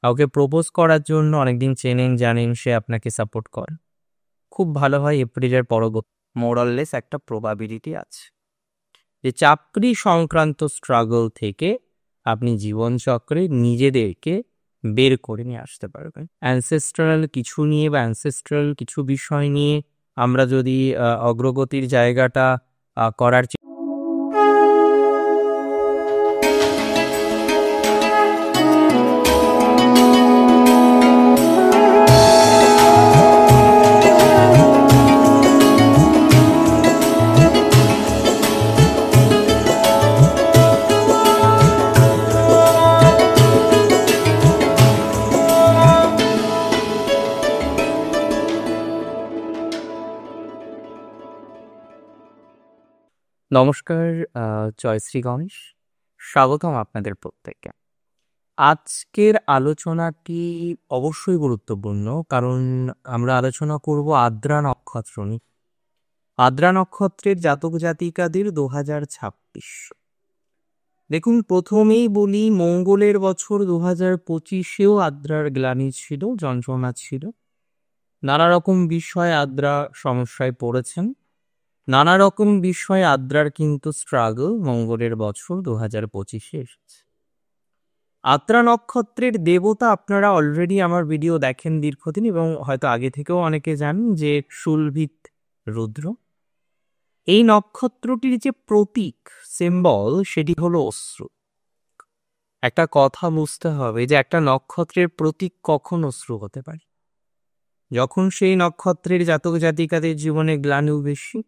কাউকে প্রপোজ করার জন্য অনেকদিন চেনেন, জানেন, সে আপনাকে সাপোর্ট করে, খুব ভালো হয় এপ্রিলের পরবর্তী মোরাললেস একটা প্রবাবিলিটি আছে যে চাকরি সংক্রান্ত স্ট্রাগল থেকে আপনি জীবনচক্রে নিজেদেরকে বের করে নিয়ে আসতে পারবেন। অ্যানসেস্ট্রাল কিছু নিয়ে বা অ্যানসেস্ট্রাল কিছু বিষয় নিয়ে আমরা যদি অগ্রগতির জায়গাটা করার নমস্কার, জয়শ্রী গণেশ, স্বাগতম আপনাদের প্রত্যেককে। আজকের আলোচনাটি অবশ্যই গুরুত্বপূর্ণ, কারণ আমরা আলোচনা করব আদ্রা নক্ষত্র নিয়ে। আদ্রা নক্ষত্রের জাতক জাতিকাদের 2026। দেখুন, প্রথমেই বলি, মঙ্গলের বছর 2025-এও আদ্রার গ্লানি ছিল, যন্ত্রণা ছিল, নানা রকম বিষয়ে আদ্রা সমস্যায় পড়েছেন, নানা রকম বিষয়ে আদ্রার কিন্তু স্ট্রাগল মঙ্গলের বছর 2025-এ এসেছে। আদ্রা নক্ষত্রের দেবতা আপনারা অলরেডি আমার ভিডিও দেখেন দীর্ঘদিন, এবং হয়তো আগে থেকেও অনেকে জানেন যে শুলভিত রুদ্র। এই নক্ষত্রটির যে প্রতীক, সিম্বল, সেটি হলো অশ্রু। একটা কথা বুঝতে হবে যে একটা নক্ষত্রের প্রতীক কখন অশ্রু হতে পারে? যখন সেই নক্ষত্রের জাতক জাতিকাদের জীবনে গ্লানি বেশি,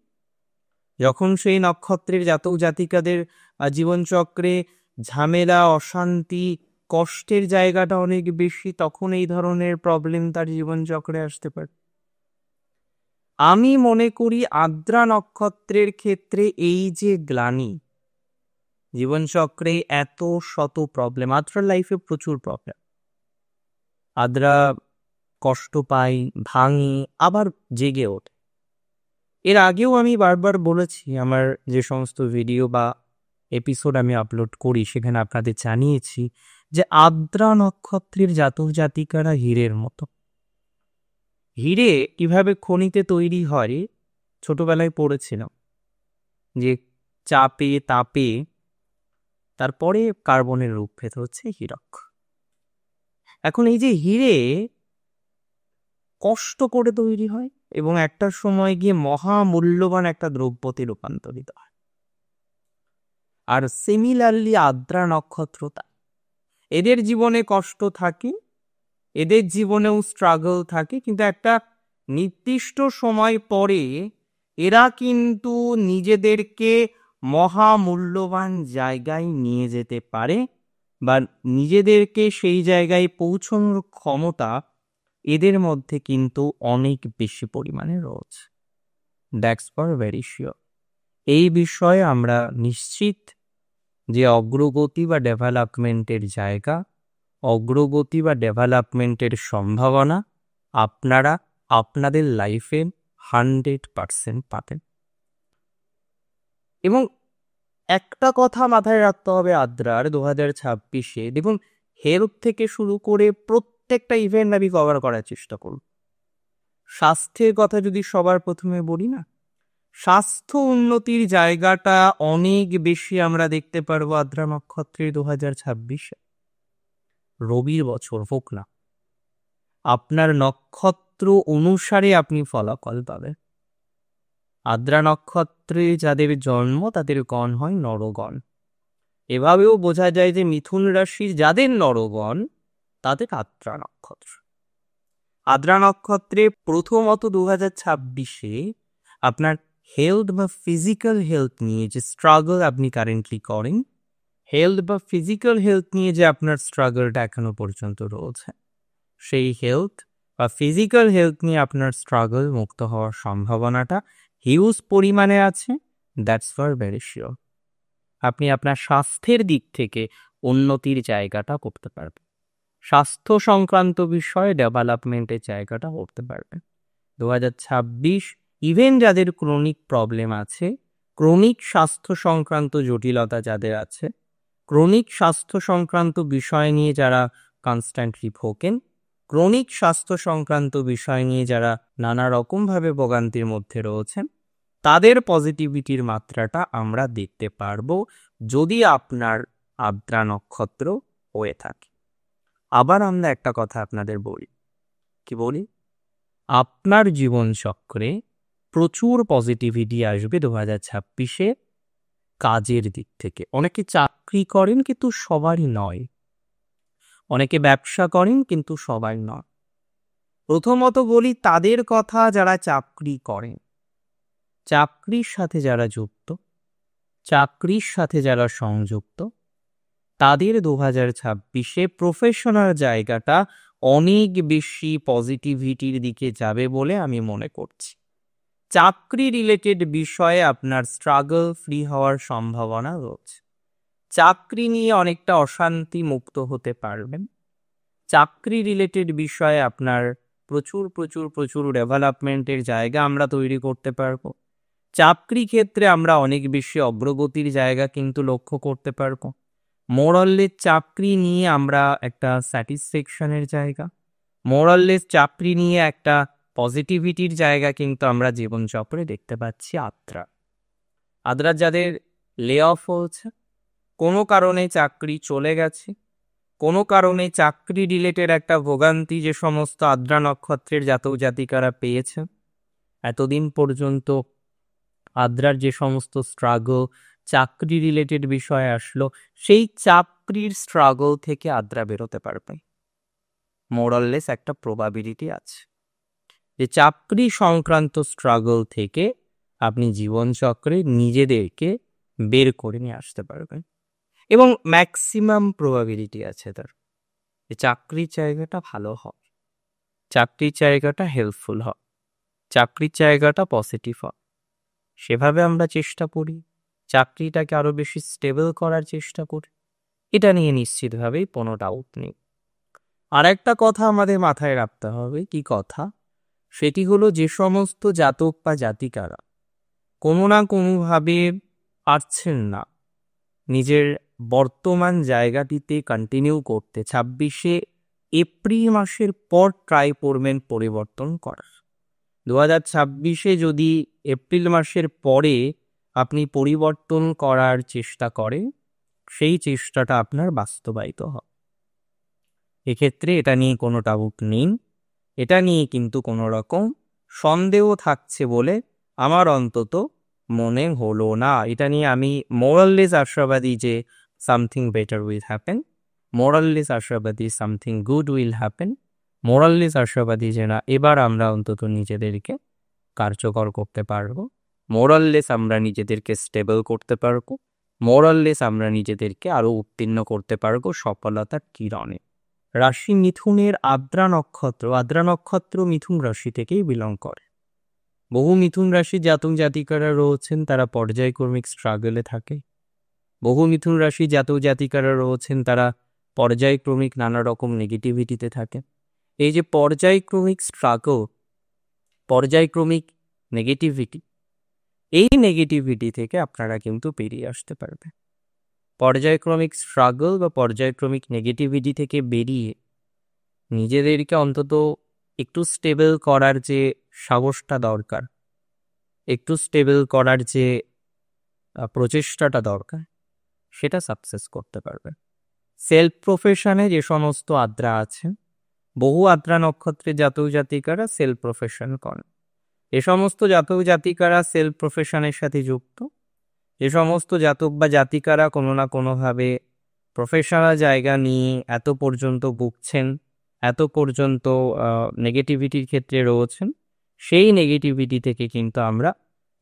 যখন সেই নক্ষত্রের জাতক জাতিকাদের জীবনচক্রে ঝামেলা, অশান্তি, কষ্টের জায়গাটা অনেক বেশি, তখন এই ধরনের প্রবলেম তার জীবনচক্রে আসতে পারে। আমি মনে করি আদ্রা নক্ষত্রের ক্ষেত্রে এই যে গ্লানি, জীবনচক্রে এত শত প্রবলেম, আদ্রার লাইফে প্রচুর প্রবলেম, আদ্রা কষ্ট পায়, ভাঙে, আবার জেগে ওঠে। এর আগেও আমি বারবার বলেছি, আমার যে সমস্ত ভিডিও বা এপিসোড আমি আপলোড করি সেখানে আপনাদের জানিয়েছি যে আদ্রা নক্ষত্রের জাতক জাতিকারা হীরের মতো। হীরে কিভাবে খনিতে তৈরি হয় ছোটবেলায় পড়েছিলাম, যে চাপে তাপে তারপরে কার্বনের রূপভেদ হচ্ছে হীরক। এখন এই যে হীরে কষ্ট করে তৈরি হয় এবং একটা সময় গিয়ে মহামূল্যবান একটা দ্রব্যতে রূপান্তরিত হয়। আর সিমিলারলি আদ্রা নক্ষত্র, এদের জীবনে কষ্ট থাকে, এদের জীবনেও স্ট্রাগল থাকে, কিন্তু একটা নির্দিষ্ট সময় পরে এরা কিন্তু নিজেদেরকে মহামূল্যবান জায়গায় নিয়ে যেতে পারে, বা নিজেদেরকে সেই জায়গায় পৌঁছানোর ক্ষমতা এদের মধ্যে কিন্তু অনেক বেশি পরিমাণে রয়েছে। That's for very sure. এই বিষয়ে আমরা নিশ্চিত যে অগ্রগতি বা ডেভেলপমেন্টের জায়গা, অগ্রগতি বা ডেভেলপমেন্টের সম্ভাবনা আপনারা আপনাদের লাইফে 100% পাবেন। এবং একটা কথা মাথায় রাখতে হবে, আদ্রার 2026-এ দেখুন, হেলথ থেকে শুরু করে প্রত্যেকটা ইভেন্ট আমি কভার করার চেষ্টা করব। স্বাস্থ্যের কথা যদি সবার প্রথমে বলি না, স্বাস্থ্য উন্নতির জায়গাটা অনেক বেশি আমরা দেখতে পারবো আদ্রা নক্ষত্রের 2026-এ। রবির বছর হোক না, আপনার নক্ষত্র অনুসারে আপনি ফলাফল পাবেন। আদ্রা নক্ষত্রে যাদের জন্ম তাদের গণ হয় নরগণ। এভাবেও বোঝা যায় যে মিথুন রাশির যাদের নরগণ তাদের আদ্রা নক্ষত্র। আদ্রা নক্ষত্রে প্রথমত 2026-এ আপনার হেলথ বা ফিজিক্যাল হেলথ নিয়ে যে স্ট্রাগল আপনি কারেন্টলি করেন, হেলথ বা ফিজিক্যাল হেলথ নিয়ে যে আপনার স্ট্রাগলটা এখনো পর্যন্ত রয়েছে, সেই হেলথ বা ফিজিক্যাল হেলথ নিয়ে আপনার স্ট্রাগল মুক্ত হওয়ার সম্ভাবনাটা হিউজ পরিমাণে আছে। That's for very sure. আপনি আপনার স্বাস্থ্যের দিক থেকে উন্নতির জায়গাটা করতে পারবেন, স্বাস্থ্য সংক্রান্ত বিষয়ে ডেভেলপমেন্টের জায়গাটা করতে পারবেন। 2026 ইভেন যাদের ক্রনিক প্রবলেম আছে, ক্রনিক স্বাস্থ্য সংক্রান্ত জটিলতা যাদের আছে, ক্রনিক স্বাস্থ্য সংক্রান্ত বিষয় নিয়ে যারা কনস্ট্যান্টলি ভোগেন, ক্রনিক স্বাস্থ্য সংক্রান্ত বিষয় নিয়ে যারা নানা রকমভাবে ভোগান্তির মধ্যে রয়েছেন, তাদের পজিটিভিটির মাত্রাটা আমরা দেখতে পারবো যদি আপনার আদ্রা নক্ষত্র হয়ে থাকে। আবার আমরা একটা কথা আপনাদের বলি, কি বলি, আপনার জীবন চক্রে প্রচুর পজিটিভিটি আসবে 2026-এ কাজের দিক থেকে। অনেকে চাকরি করেন কিন্তু সবারই নয়, অনেকে ব্যবসা করেন কিন্তু সবাই নয়। প্রথমত বলি তাদের কথা যারা চাকরি করেন, চাকরির সাথে যারা যুক্ত, চাকরির সাথে যারা সংযুক্ত, তাদের 2026-এ প্রফেশনাল জায়গাটা অনেক বেশি পজিটিভিটির দিকে যাবে বলে আমি মনে করছি। চাকরি রিলেটেড বিষয়ে আপনার স্ট্রাগল ফ্রি হওয়ার সম্ভাবনা রয়েছে। চাকরি নিয়ে অনেকটা অশান্তি মুক্ত হতে পারবেন। চাকরি রিলেটেড বিষয়ে আপনার প্রচুর প্রচুর প্রচুর ডেভেলপমেন্টের জায়গা আমরা তৈরি করতে পারবো। চাকরি ক্ষেত্রে আমরা অনেক বেশি অগ্রগতির জায়গা কিন্তু লক্ষ্য করতে পারবো। মোরাললেস চাকরি নিয়ে আমরা একটা স্যাটিসফ্যাকশনের জায়গা, মোরাললেস চাকরি নিয়ে একটা পজিটিভিটির জায়গা কিন্তু আমরা জীবনচক্রে দেখতে পাচ্ছি। আদ্রা যাদের লে অফ হয়েছে, কোনো কারণে চাকরি চলে গেছে, কোনো কারণে চাকরি রিলেটেড একটা ভোগান্তি যে সমস্ত আদ্রা নক্ষত্রের জাতক জাতিকারা পেয়েছে, এতদিন পর্যন্ত আদ্রার যে সমস্ত স্ট্রাগল চাকরি রিলেটেড বিষয়ে আসলো, সেই চাকরির স্ট্রাগল থেকে আদ্রা বেরোতে পারবে। মোরাললেস একটা প্রবাবিলিটি আছে যে চাকরি সংক্রান্ত স্ট্রাগল থেকে আপনি জীবনচক্রে নিজেদেরকে বের করে নিয়ে আসতে পারবেন, এবং ম্যাক্সিমাম প্রবাবিলিটি আছে তার যে চাকরির জায়গাটা ভালো হয়, চাকরির জায়গাটা হেল্পফুল হয়, চাকরির জায়গাটা পজিটিভ হয়। সেভাবে আমরা চেষ্টা করি, চাকরিটাকে আরো বেশি স্টেবল করার চেষ্টা করি। এটা নিয়ে নিশ্চিতভাবেই কোনো ডাউট নেই। আর একটা কথা আমাদের মাথায় রাখতে হবে, কি কথা, সেটি হলো যে সমস্ত জাতক বা জাতিকারা কোনো না কোনোভাবে পারছেন না নিজের বর্তমান জায়গাটিতে কন্টিনিউ করতে, 26-এ এপ্রিল মাসের পর ট্রাই করবেন পরিবর্তন করার। 2026-এ যদি এপ্রিল মাসের পরে আপনি পরিবর্তন করার চেষ্টা করেন, সেই চেষ্টাটা আপনার বাস্তবায়িত হয়। এক্ষেত্রে এটা নিয়ে কোনো ডাউট নেই, এটা নিয়ে কিন্তু কোনো রকম সন্দেহ থাকছে বলে আমার অন্তত মনে হলো না। এটা নিয়ে আমি মোরাললেস আশাবাদী যে সামথিং বেটার উইল হ্যাপেন, মোরাললেস আশাবাদী সামথিং গুড উইল হ্যাপেন, মোরাললেস আশাবাদী যে না এবার আমরা অন্তত নিজেদেরকে কার্যকর করতে পারবো, মোরাললেস আমরা নিজেদেরকে স্টেবল করতে পারবো, মোরাললেস আমরা নিজেদেরকে আরো উত্তীর্ণ করতে পারবো সফলতার কিরণে। রাশি মিথুনের আদ্রা নক্ষত্র মিথুন রাশি থেকেই বিলং করে। বহু মিথুন রাশি জাতক জাতিকারা রয়েছেন তারা পর্যায়ক্রমিক স্ট্রাগলে থাকে, বহু মিথুন রাশি জাতক জাতিকারা রয়েছেন তারা পর্যায়ক্রমিক নানা রকম নেগেটিভিটিতে থাকে। এই যে পর্যায়ক্রমিক স্ট্রাগল, পর্যায়ক্রমিক নেগেটিভিটি, এই নেগেটিভিটি থেকে আপনারা কিন্তু বেরিয়ে আসতে পারবেন। পর্যায়ক্রমিক স্ট্রাগল বা পর্যায়ক্রমিক নেগেটিভিটি থেকে বেরিয়ে নিজেদেরকে অন্তত একটু স্টেবল করার যে সাহসটা দরকার, একটু স্টেবল করার যে প্রচেষ্টাটা দরকার, সেটা সাকসেস করতে পারবে। সেলফ প্রফেশনে যে সমস্ত আদ্রা আছেন, বহু আদ্রা নক্ষত্রের জাতক জাতিকারা সেলফ প্রফেশন করেন। এ সমস্ত জাতক জাতিকারা সেলফ প্রফেশনের সাথে যুক্ত, যে সমস্ত জাতক বা জাতিকারা কোনো না কোনোভাবে প্রফেশনাল জায়গা নিয়ে এত পর্যন্ত ভুগছেন, এত পর্যন্ত নেগেটিভিটির ক্ষেত্রে রয়েছেন, সেই নেগেটিভিটি থেকে কিন্তু আমরা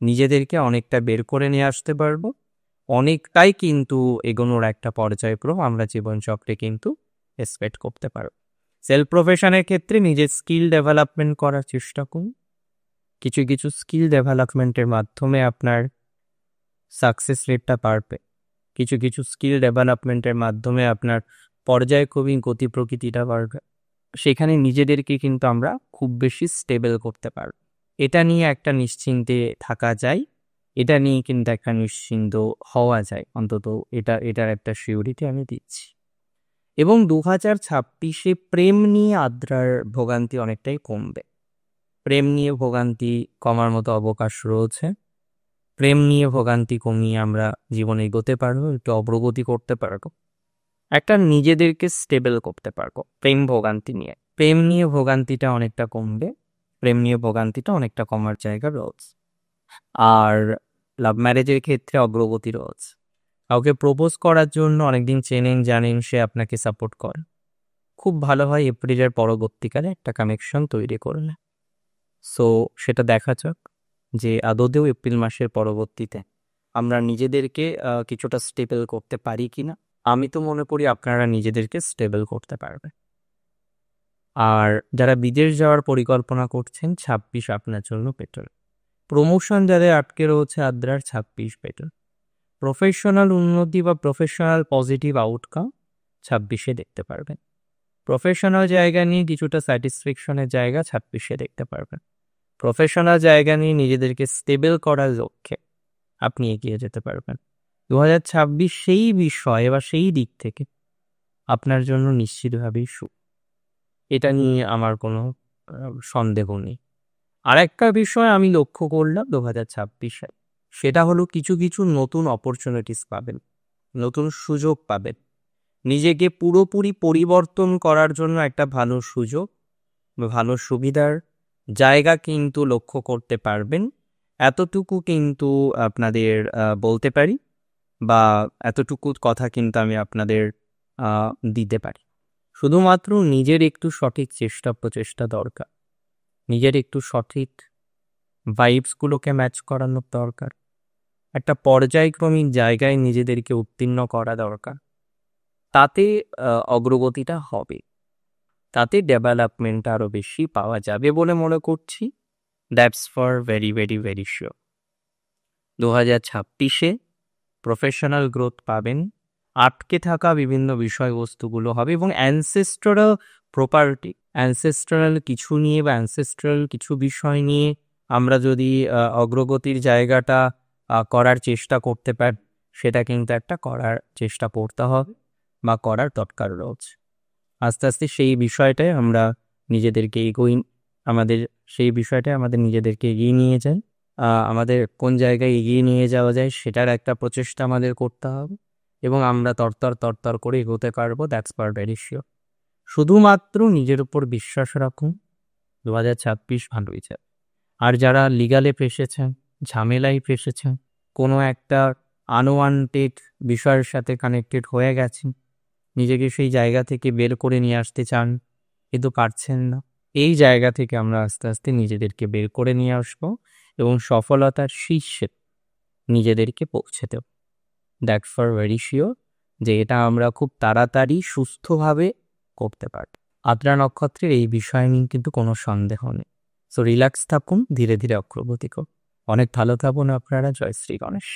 নিজেদেরকে অনেকটা বের করে নিয়ে আসতে পারবো। অনেকটাই কিন্তু এগোনোর একটা পর্যায়ক্রম আমরা জীবনচক্রে কিন্তু এক্সপেক্ট করতে পারবো। সেলফ প্রফেশনের ক্ষেত্রে নিজের স্কিল ডেভেলপমেন্ট করার চেষ্টা করুন। কিছু কিছু স্কিল ডেভেলপমেন্টের মাধ্যমে আপনার সাকসেস রেটটা বাড়বে, কিছু কিছু স্কিল ডেভেলপমেন্টের মাধ্যমে আপনার পর্যায়ক্রমিক গতি প্রকৃতিটা বাড়বে। সেখানে নিজেদেরকে কিন্তু আমরা খুব বেশি স্টেবল করতে পারব। এটা নিয়ে একটা নিশ্চিন্তে থাকা যায়, এটা নিয়ে কিন্তু একটা নিশ্চিন্ত হওয়া যায়, অন্তত এটার একটা সিউরিটি আমি দিচ্ছি। এবং 2026-এ প্রেম নিয়ে আদ্রার ভোগান্তি অনেকটাই কমবে। প্রেম নিয়ে ভোগান্তি কমার মতো অবকাশ রয়েছে। প্রেম নিয়ে ভোগান্তি কমিয়ে আমরা জীবনে এগোতে পারবো, একটু অগ্রগতি করতে পারবো, একটা নিজেদেরকে স্টেবল করতে পারবো। প্রেম নিয়ে ভোগান্তিটা অনেকটা কমবে, প্রেম নিয়ে ভোগান্তিটা অনেকটা কমার জায়গা রয়েছে। আর লাভ ম্যারেজের ক্ষেত্রে অগ্রগতি রয়েছে। কাউকে প্রপোজ করার জন্য অনেকদিন চেনেন, জানেন, সে আপনাকে সাপোর্ট করে, খুব ভালো হয় এপ্রিলের পরবর্তীকালে একটা কানেকশন তৈরি করলে। সো সেটা দেখা যাক যে আদতেও এপ্রিল মাসের পরবর্তীতে আমরা নিজেদেরকে কিছুটা স্টেবল করতে পারি কিনা। আমি তো মনে করি আপনারা নিজেদেরকে স্টেবল করতে পারবে। আর যারা বিদেশ যাওয়ার পরিকল্পনা করছেন, 26 আপনার জন্য বেটার। প্রমোশন যাদের আটকে রয়েছে আদ্রার, 26 বেটার। প্রফেশনাল উন্নতি বা প্রফেশনাল পজিটিভ আউটকাম 26-এ দেখতে পারবেন। প্রফেশনাল জায়গা নিয়ে কিছুটা স্যাটিসফ্যাকশনের জায়গা 26-এ দেখতে পারবেন। প্রফেশনাল জায়গা নিয়ে নিজেদেরকে স্টেবল করার লক্ষ্যে আপনি এগিয়ে যেতে পারবেন। 2026 সেই বিষয় বা সেই দিক থেকে আপনার জন্য নিশ্চিতভাবেই শুভ, এটা নিয়ে আমার কোনো সন্দেহ নেই। আর একটা বিষয় আমি লক্ষ্য করলাম 2026-এ, সেটা হলো কিছু কিছু নতুন অপরচুনিটিস পাবেন, নতুন সুযোগ পাবেন। নিজেকে পুরোপুরি পরিবর্তন করার জন্য একটা ভালো সুযোগ, ভালো সুবিধার জায়গা কিন্তু লক্ষ্য করতে পারবেন। এতটুকু কিন্তু আপনাদের বলতে পারি, বা এতটুকু কথা কিন্তু আমি আপনাদের দিতে পারি। শুধুমাত্র নিজের একটু সঠিক চেষ্টা প্রচেষ্টা দরকার, নিজের একটু সঠিক ভাইবসগুলোকে ম্যাচ করানোর দরকার, একটা পর্যায়ক্রমিক জায়গায় নিজেদেরকে উত্তীর্ণ করা দরকার। তাতে অগ্রগতিটা হবে, তাতে ডেভেলপমেন্ট আরও বেশি পাওয়া যাবে বলে মনে করছি। That's for very very very sure. 2026-এ প্রফেশনাল গ্রোথ পাবেন, আটকে থাকা বিভিন্ন বিষয়বস্তুগুলো হবে, এবং অ্যানসেস্ট্রাল প্রপার্টি, অ্যানসেস্ট্রাল কিছু নিয়ে বা অ্যানসেস্ট্রাল কিছু বিষয় নিয়ে আমরা যদি অগ্রগতির জায়গাটা করার চেষ্টা করতে পারি, সেটা কিন্তু একটা করার চেষ্টা করতে হবে বা করার দরকার রয়েছে। আস্তে আস্তে সেই বিষয়টায় আমরা নিজেদেরকে আমাদের নিজেদেরকে এগিয়ে নিয়ে যাই। আমাদের কোন জায়গায় এগিয়ে নিয়ে যাওয়া যায় সেটার একটা প্রচেষ্টা আমাদের করতে হবে, এবং আমরা তরতর করে এগোতে পারবো। That's for very sure. শুধুমাত্র নিজের উপর বিশ্বাস রাখুন, 2026 ভালোই যাবে। আর যারা লিগালে ফেসেছেন, ঝামেলায় ফেসেছেন, কোনো একটা আনওয়ান্টেড বিষয়ের সাথে কানেক্টেড হয়ে গেছেন, নিজেকে সেই জায়গা থেকে বের করে নিয়ে আসতে চান কিন্তু পারছেন না, এই জায়গা থেকে আমরা আস্তে আস্তে নিজেদেরকে বের করে নিয়ে আসবো এবং সফলতার শীর্ষে নিজেদেরকে পৌঁছে দেব। দ্যাট ফর ভেরি শিওর যে এটা আমরা খুব তাড়াতাড়ি সুস্থভাবে করতে পারি। আদ্রা নক্ষত্রের এই বিষয় নিয়ে কিন্তু কোনো সন্দেহ নেই। সো রিল্যাক্স থাকুন, ধীরে ধীরে অগ্রগতি করুন। অনেক ভালো থাকুন আপনারা। জয় শ্রী গণেশ।